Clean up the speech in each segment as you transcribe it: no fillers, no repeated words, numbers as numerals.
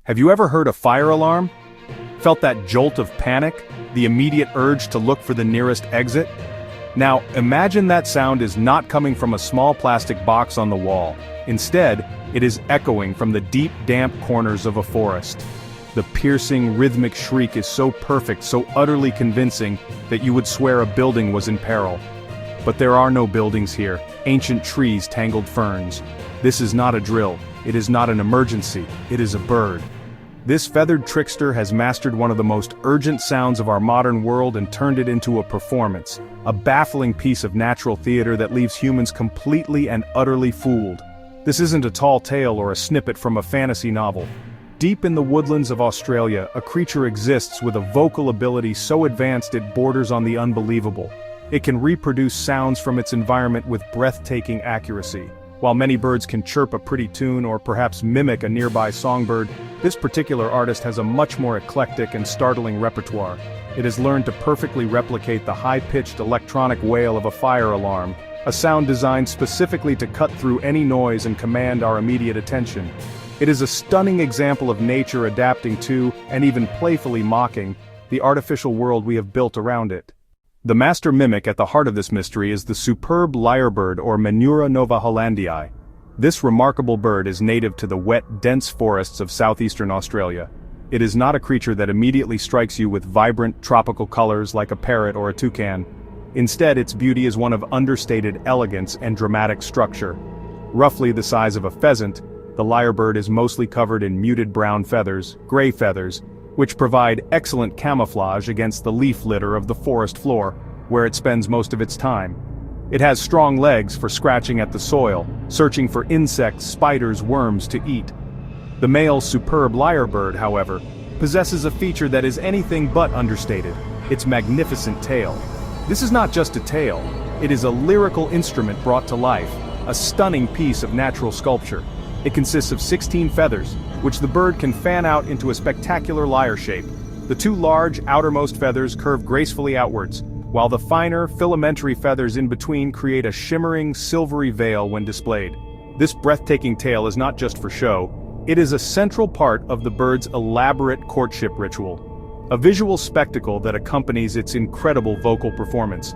Have you ever heard a fire alarm? Felt that jolt of panic? The immediate urge to look for the nearest exit? Now, imagine that sound is not coming from a small plastic box on the wall. Instead, it is echoing from the deep, damp corners of a forest. The piercing, rhythmic shriek is so perfect, so utterly convincing, that you would swear a building was in peril. But there are no buildings here, ancient trees, tangled ferns. This is not a drill, it is not an emergency, it is a bird. This feathered trickster has mastered one of the most urgent sounds of our modern world and turned it into a performance, a baffling piece of natural theater that leaves humans completely and utterly fooled. This isn't a tall tale or a snippet from a fantasy novel. Deep in the woodlands of Australia, a creature exists with a vocal ability so advanced it borders on the unbelievable. It can reproduce sounds from its environment with breathtaking accuracy. While many birds can chirp a pretty tune or perhaps mimic a nearby songbird, this particular artist has a much more eclectic and startling repertoire. It has learned to perfectly replicate the high-pitched electronic wail of a fire alarm, a sound designed specifically to cut through any noise and command our immediate attention. It is a stunning example of nature adapting to, and even playfully mocking, the artificial world we have built around it. The master mimic at the heart of this mystery is the superb lyrebird or Menura novahollandii. This remarkable bird is native to the wet, dense forests of southeastern Australia. It is not a creature that immediately strikes you with vibrant, tropical colors like a parrot or a toucan. Instead, its beauty is one of understated elegance and dramatic structure. Roughly the size of a pheasant, the lyrebird is mostly covered in muted brown feathers, gray feathers, which provide excellent camouflage against the leaf litter of the forest floor, where it spends most of its time. It has strong legs for scratching at the soil, searching for insects, spiders, worms to eat. The male superb lyrebird, however, possesses a feature that is anything but understated: its magnificent tail. This is not just a tail, it is a lyrical instrument brought to life, a stunning piece of natural sculpture. It consists of 16 feathers, which the bird can fan out into a spectacular lyre shape. The two large, outermost feathers curve gracefully outwards, while the finer, filamentary feathers in between create a shimmering, silvery veil when displayed. This breathtaking tail is not just for show, it is a central part of the bird's elaborate courtship ritual, a visual spectacle that accompanies its incredible vocal performance.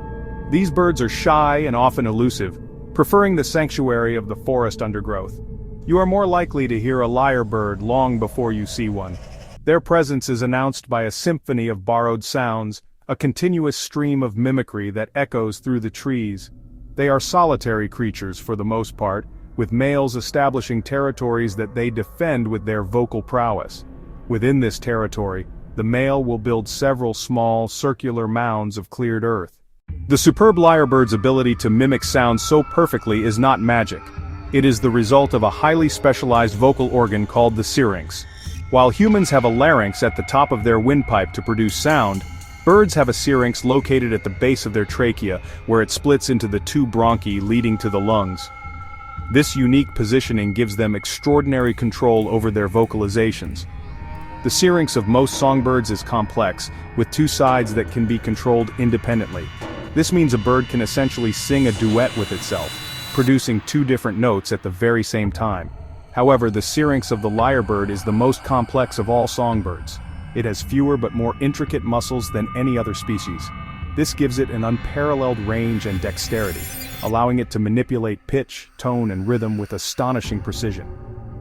These birds are shy and often elusive, preferring the sanctuary of the forest undergrowth. You are more likely to hear a lyrebird long before you see one. Their presence is announced by a symphony of borrowed sounds, a continuous stream of mimicry that echoes through the trees. They are solitary creatures for the most part, with males establishing territories that they defend with their vocal prowess. Within this territory, the male will build several small, circular mounds of cleared earth. The superb lyrebird's ability to mimic sounds so perfectly is not magic. It is the result of a highly specialized vocal organ called the syrinx. While humans have a larynx at the top of their windpipe to produce sound, birds have a syrinx located at the base of their trachea, where it splits into the two bronchi leading to the lungs. This unique positioning gives them extraordinary control over their vocalizations. The syrinx of most songbirds is complex, with two sides that can be controlled independently. This means a bird can essentially sing a duet with itself, producing two different notes at the very same time. However, the syrinx of the lyrebird is the most complex of all songbirds. It has fewer but more intricate muscles than any other species. This gives it an unparalleled range and dexterity, allowing it to manipulate pitch, tone, and rhythm with astonishing precision.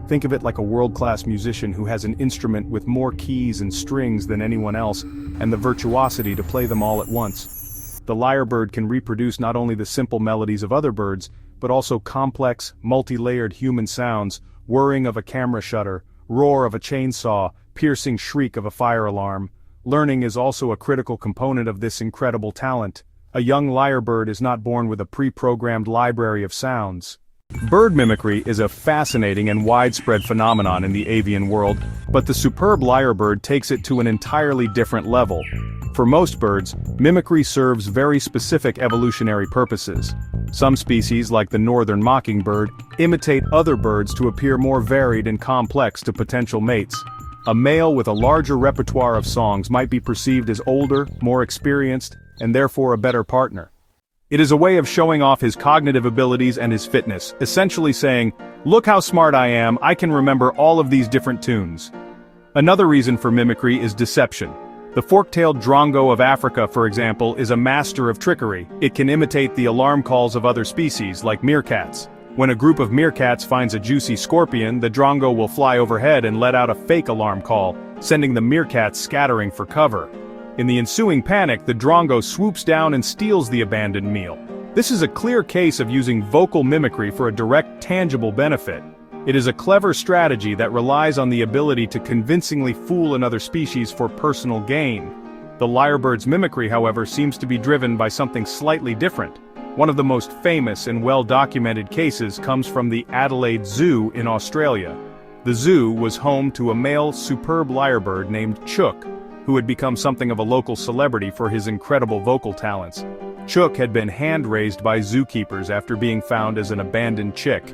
Think of it like a world-class musician who has an instrument with more keys and strings than anyone else, and the virtuosity to play them all at once. The lyrebird can reproduce not only the simple melodies of other birds, but also complex, multi-layered human sounds, whirring of a camera shutter, roar of a chainsaw, piercing shriek of a fire alarm. Learning is also a critical component of this incredible talent. A young lyrebird is not born with a pre-programmed library of sounds. Bird mimicry is a fascinating and widespread phenomenon in the avian world, but the superb lyrebird takes it to an entirely different level. For most birds, mimicry serves very specific evolutionary purposes. Some species, like the northern mockingbird, imitate other birds to appear more varied and complex to potential mates. A male with a larger repertoire of songs might be perceived as older, more experienced, and therefore a better partner. It is a way of showing off his cognitive abilities and his fitness, essentially saying, "Look how smart I am, I can remember all of these different tunes." Another reason for mimicry is deception. The fork-tailed drongo of Africa, for example, is a master of trickery. It can imitate the alarm calls of other species, like meerkats. When a group of meerkats finds a juicy scorpion, the drongo will fly overhead and let out a fake alarm call, sending the meerkats scattering for cover. In the ensuing panic, the drongo swoops down and steals the abandoned meal. This is a clear case of using vocal mimicry for a direct, tangible benefit. It is a clever strategy that relies on the ability to convincingly fool another species for personal gain. The lyrebird's mimicry, however, seems to be driven by something slightly different. One of the most famous and well-documented cases comes from the Adelaide Zoo in Australia. The zoo was home to a male superb lyrebird named Chook, who had become something of a local celebrity for his incredible vocal talents. Chook had been hand-raised by zookeepers after being found as an abandoned chick.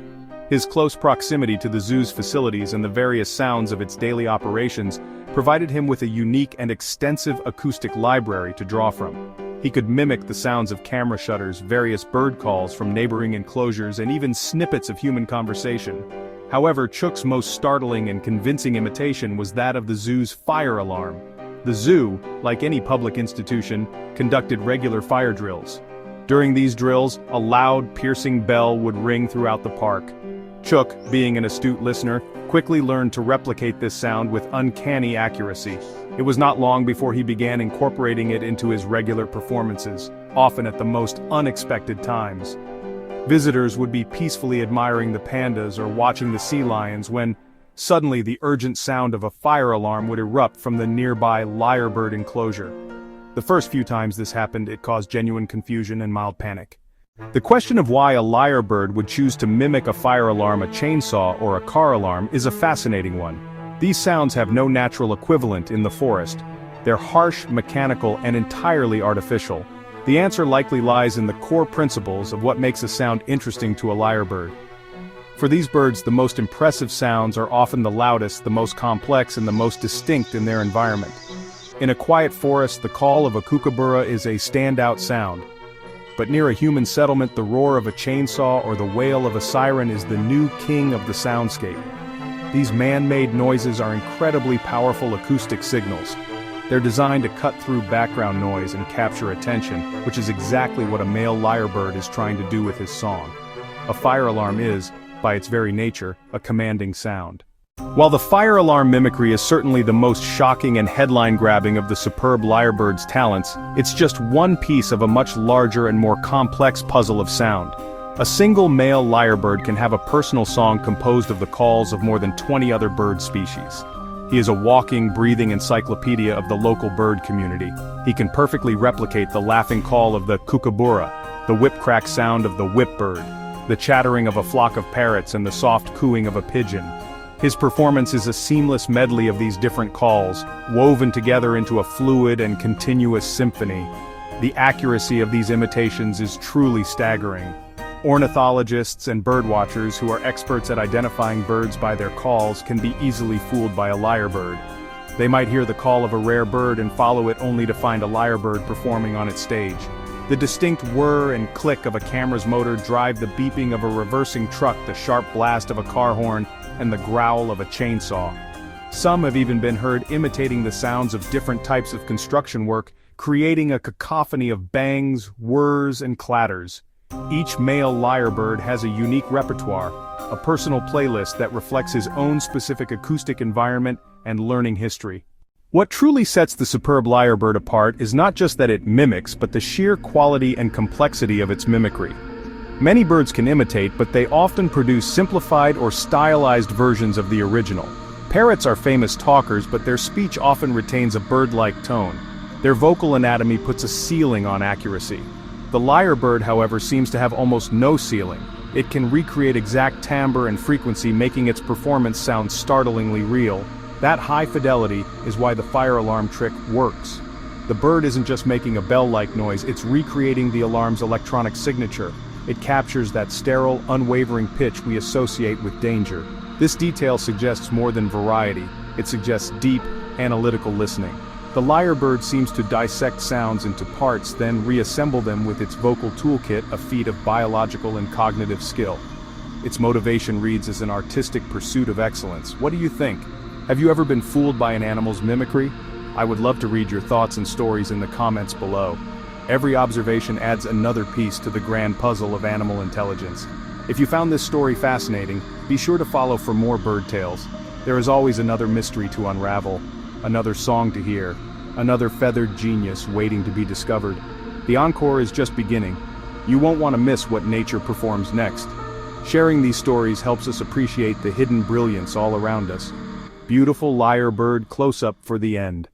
His close proximity to the zoo's facilities and the various sounds of its daily operations provided him with a unique and extensive acoustic library to draw from. He could mimic the sounds of camera shutters, various bird calls from neighboring enclosures, and even snippets of human conversation. However, Chook's most startling and convincing imitation was that of the zoo's fire alarm. The zoo, like any public institution, conducted regular fire drills. During these drills, a loud, piercing bell would ring throughout the park. Chook, being an astute listener, quickly learned to replicate this sound with uncanny accuracy. It was not long before he began incorporating it into his regular performances, often at the most unexpected times. Visitors would be peacefully admiring the pandas or watching the sea lions when, suddenly the urgent sound of a fire alarm would erupt from the nearby lyrebird enclosure. The first few times this happened, it caused genuine confusion and mild panic. The question of why a lyrebird would choose to mimic a fire alarm, a chainsaw, or a car alarm is a fascinating one. These sounds have no natural equivalent in the forest. They're harsh, mechanical, and entirely artificial. The answer likely lies in the core principles of what makes a sound interesting to a lyrebird. For these birds, the most impressive sounds are often the loudest, the most complex, and the most distinct in their environment. In a quiet forest, the call of a kookaburra is a standout sound. But near a human settlement, the roar of a chainsaw or the wail of a siren is the new king of the soundscape. These man-made noises are incredibly powerful acoustic signals. They're designed to cut through background noise and capture attention, which is exactly what a male lyrebird is trying to do with his song. A fire alarm is, by its very nature, a commanding sound. While the fire alarm mimicry is certainly the most shocking and headline-grabbing of the superb lyrebird's talents, it's just one piece of a much larger and more complex puzzle of sound. A single male lyrebird can have a personal song composed of the calls of more than 20 other bird species. He is a walking, breathing encyclopedia of the local bird community. He can perfectly replicate the laughing call of the kookaburra, the whip-crack sound of the whipbird, the chattering of a flock of parrots, and the soft cooing of a pigeon. His performance is a seamless medley of these different calls, woven together into a fluid and continuous symphony. The accuracy of these imitations is truly staggering. Ornithologists and birdwatchers who are experts at identifying birds by their calls can be easily fooled by a lyrebird. They might hear the call of a rare bird and follow it only to find a lyrebird performing on its stage. The distinct whir and click of a camera's motor drive the beeping of a reversing truck, the sharp blast of a car horn, and the growl of a chainsaw. Some have even been heard imitating the sounds of different types of construction work, creating a cacophony of bangs, whirs, and clatters. Each male lyrebird has a unique repertoire, a personal playlist that reflects his own specific acoustic environment and learning history. What truly sets the superb lyrebird apart is not just that it mimics, but the sheer quality and complexity of its mimicry. Many birds can imitate, but they often produce simplified or stylized versions of the original. Parrots are famous talkers, but their speech often retains a bird-like tone. Their vocal anatomy puts a ceiling on accuracy. The lyrebird, however, seems to have almost no ceiling. It can recreate exact timbre and frequency, making its performance sound startlingly real. That high fidelity is why the fire alarm trick works. The bird isn't just making a bell-like noise, it's recreating the alarm's electronic signature. It captures that sterile, unwavering pitch we associate with danger. This detail suggests more than variety, it suggests deep, analytical listening. The lyrebird seems to dissect sounds into parts, then reassemble them with its vocal toolkit, a feat of biological and cognitive skill. Its motivation reads as an artistic pursuit of excellence. What do you think? Have you ever been fooled by an animal's mimicry? I would love to read your thoughts and stories in the comments below. Every observation adds another piece to the grand puzzle of animal intelligence. If you found this story fascinating, be sure to follow for more bird tales. There is always another mystery to unravel, another song to hear, another feathered genius waiting to be discovered. The encore is just beginning. You won't want to miss what nature performs next. Sharing these stories helps us appreciate the hidden brilliance all around us. Beautiful lyrebird close-up for the end.